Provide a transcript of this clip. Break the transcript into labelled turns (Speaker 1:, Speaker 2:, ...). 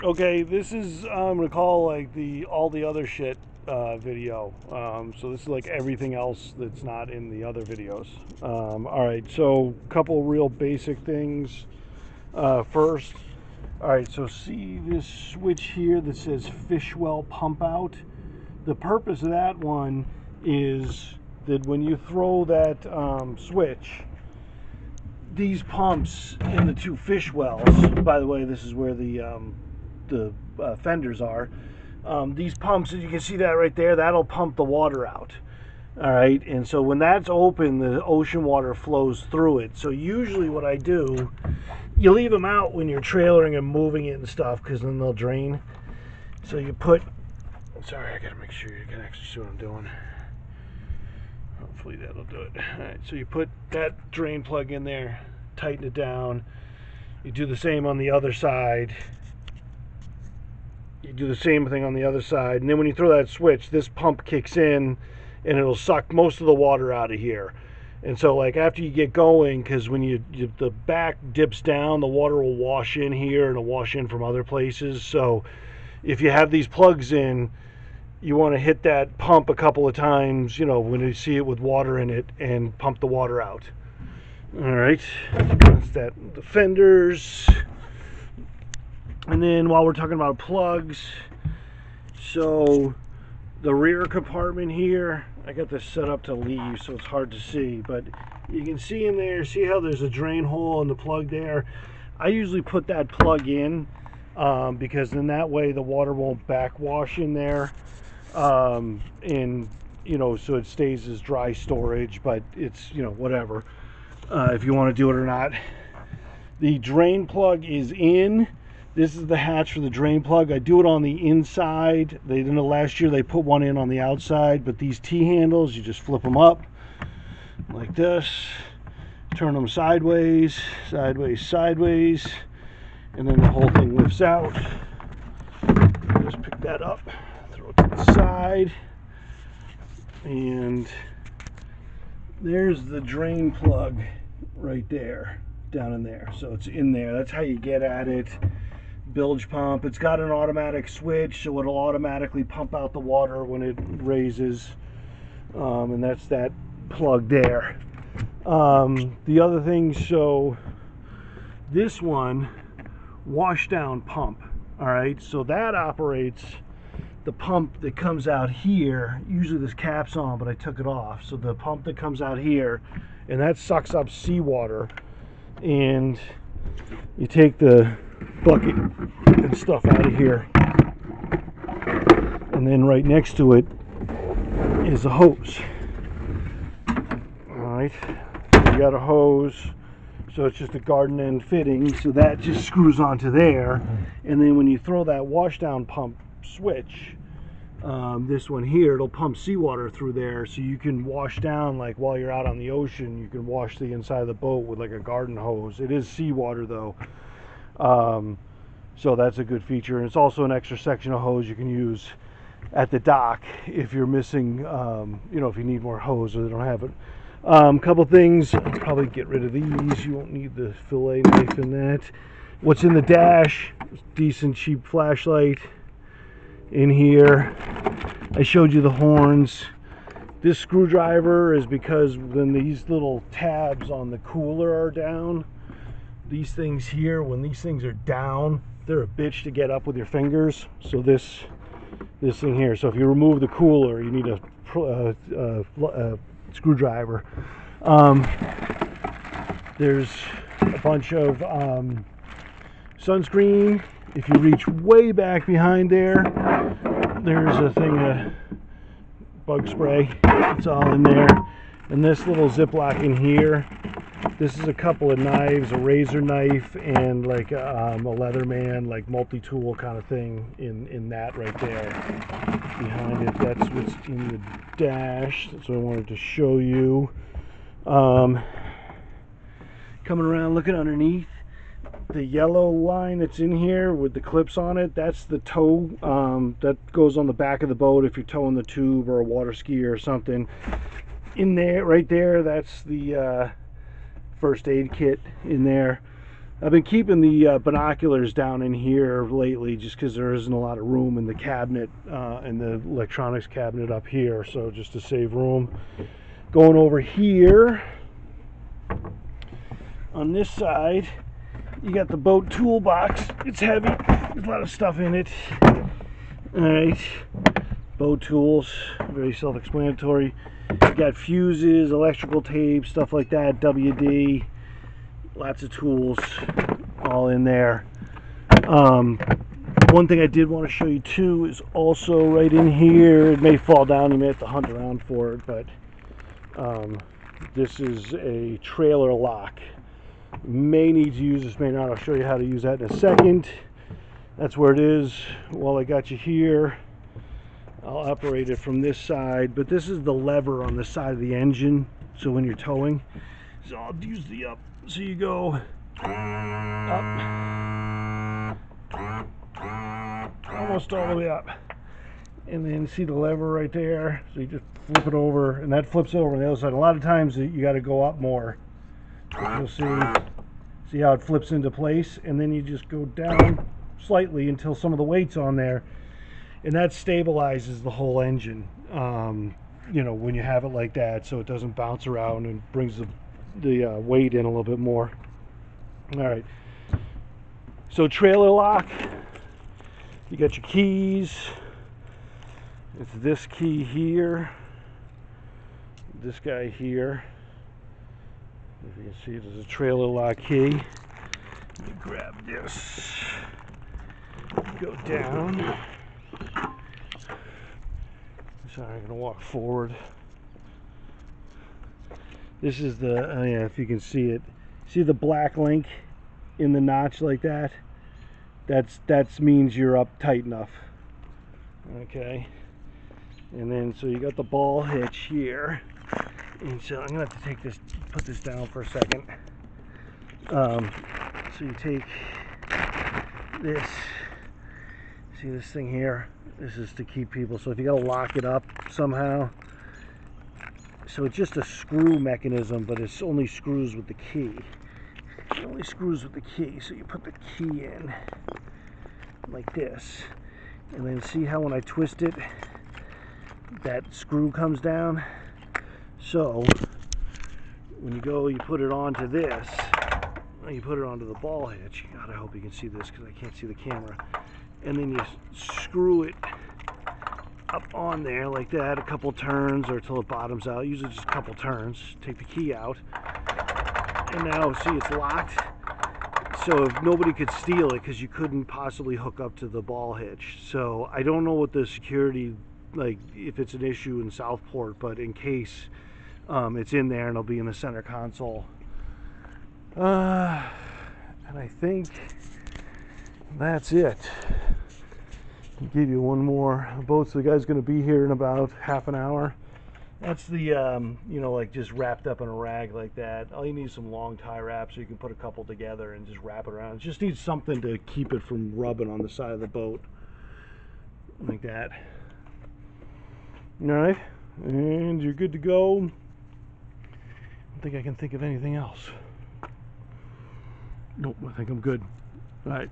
Speaker 1: Okay, this is I'm gonna call like the all the other shit video. So this is like everything else that's not in the other videos. All right, so couple real basic things. First, all right, so see this switch here that says Fishwell pump out. The purpose of that one is that when you throw that switch, these pumps in the two fish wells. By the way, this is where the fenders are. These pumps, as you can see that right there, that'll pump the water out. All right, and so when that's open, the ocean water flows through it. So usually what I do, you leave them out when you're trailering and moving it and stuff, because then they'll drain. So you put, sorry, I gotta make sure you can actually see what I'm doing. Hopefully that'll do it. All right, so you put that drain plug in there, tighten it down. You do the same on the other side. You do the same thing on the other side, and then when you throw that switch, this pump kicks in and it'll suck most of the water out of here. And so like after you get going, because when the back dips down, the water will wash in here and it'll wash in from other places. So if you have these plugs in, you want to hit that pump a couple of times, you know, when you see it with water in it, and pump the water out. All right, that's that. The fenders. And then while we're talking about plugs, so the rear compartment here, I got this set up to leave so it's hard to see, but you can see in there, see how there's a drain hole in the plug there? I usually put that plug in because then that way the water won't backwash in there. And you know, so it stays as dry storage, but it's, you know, whatever, if you want to do it or not. The drain plug is in. This is the hatch for the drain plug. I do it on the inside. They didn't know, last year they put one in on the outside, but these T-handles, you just flip them up like this, turn them sideways, sideways, sideways, and then the whole thing lifts out. Just pick that up, throw it to the side, and there's the drain plug right there, down in there. So it's in there. That's how you get at it. Bilge pump. It's got an automatic switch, so it'll automatically pump out the water when it raises, and that's that plug there. The other thing, so this one, wash down pump. All right, so that operates the pump that comes out here. Usually this cap's on, but I took it off. So the pump that comes out here, and that sucks up seawater, and you take the bucket and stuff out of here, and then right next to it is a hose. All right, so you got a hose, so it's just a garden end fitting, so that just screws onto there, and then when you throw that wash down pump switch, this one here, it'll pump seawater through there, so you can wash down, like while you're out on the ocean, you can wash the inside of the boat with like a garden hose. It is seawater though, so that's a good feature. And it's also an extra section of hose you can use at the dock if you're missing, you know, if you need more hose or they don't have it. Couple things, I'll probably get rid of these. You won't need the fillet knife in that. What's in the dash? Decent cheap flashlight in here. I showed you the horns. This screwdriver is because when these little tabs on the cooler are down, these things here, when these things are down, they're a bitch to get up with your fingers. So this thing here, so if you remove the cooler, you need a screwdriver. There's a bunch of sunscreen. If you reach way back behind there, there's a thing of bug spray. It's all in there. And this little Ziploc in here, this is a couple of knives, a razor knife, and like a Leatherman, like multi-tool kind of thing in that right there behind it. That's what's in the dash. That's what I wanted to show you. Coming around, looking underneath, the yellow line that's in here with the clips on it, that's the tow that goes on the back of the boat if you're towing the tube or a water ski or something. In there, right there, that's the first aid kit in there. I've been keeping the binoculars down in here lately just because there isn't a lot of room in the cabinet, in the electronics cabinet up here, so just to save room. Going over here, on this side, you got the boat toolbox. It's heavy, there's a lot of stuff in it. Alright, boat tools, very self-explanatory. You got fuses, electrical tape, stuff like that, WD. Lots of tools all in there. One thing I did want to show you too is also right in here. It may fall down, you may have to hunt around for it, but this is a trailer lock. May need to use this, may not. I'll show you how to use that in a second. That's where it is. While I got you here, I'll operate it from this side, but this is the lever on the side of the engine, so when you're towing. So I'll use the up. So you go up, almost all the way up, and then see the lever right there. So you just flip it over, and that flips over on the other side. A lot of times you got to go up more. You'll see how it flips into place, and then you just go down slightly until some of the weight's on there, and that stabilizes the whole engine. You know, when you have it like that, so it doesn't bounce around and brings the weight in a little bit more. All right, so trailer lock, you got your keys. It's this key here, this guy here. If you can see, there's a trailer lock key. Let me grab this, go down. Sorry, I'm gonna walk forward. This is the, yeah, if you can see it. See the black link in the notch like that? That means you're up tight enough. Okay. And then, so you got the ball hitch here. And so I'm gonna have to take this, put this down for a second. So you take this, see this thing here? This is to keep people, so if you gotta lock it up somehow, so it's just a screw mechanism, but it's only screws with the key. It only screws with the key. So you put the key in like this, and then see how when I twist it, that screw comes down. So when you go, you put it onto this, you put it onto the ball hitch. God, I hope you can see this because I can't see the camera. And then you screw it up on there like that, a couple turns or till it bottoms out, usually just a couple turns. Take the key out, and now see it's locked, so if nobody could steal it because you couldn't possibly hook up to the ball hitch. So I don't know what the security, like if it's an issue in Southport, but in case it's in there, and it'll be in the center console. And I think that's it. I'll give you one more boat. So the guy's going to be here in about half an hour. That's the, you know, like just wrapped up in a rag like that. All you need is some long tie wraps, so you can put a couple together and just wrap it around. It just needs something to keep it from rubbing on the side of the boat. Like that. Alright, and you're good to go. I don't think I can think of anything else. Nope, I think I'm good. Alright.